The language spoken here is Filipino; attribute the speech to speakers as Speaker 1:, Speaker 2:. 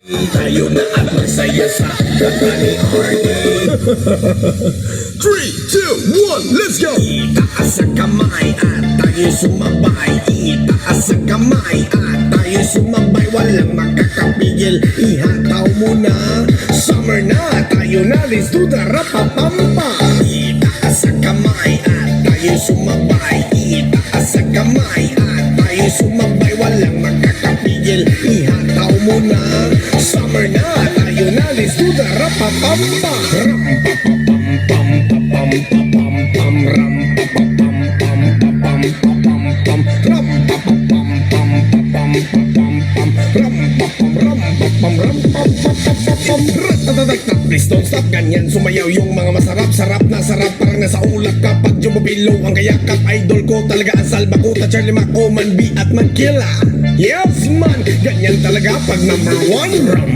Speaker 1: Tayo na at masaya sa kanta ni Arnie.
Speaker 2: 3, 2, 1, let's go!
Speaker 1: Itaas sa kamay at tayo sumabay. Itaas sa kamay at tayo sumabay. Walang makakapigil, ihataw mo na. Summer na, tayo na, let's do the rapapampa. Itaas sa kamay at tayo sumabay. Itaas sa kamay at tayo sumabay. Walang makakapigil, ihataw mo na. Summer na, tayo na, let's do the rapapampa. Please don't stop, ganyan sumayaw yung mga masarap-sarap na sarap. Parang nasa ulap kapag jumabilo ang kayakap. Idol ko talaga ang Salbakuta, Charlie Mac, Oman B at Magkila. Yes man, ganyan talaga pag number 1.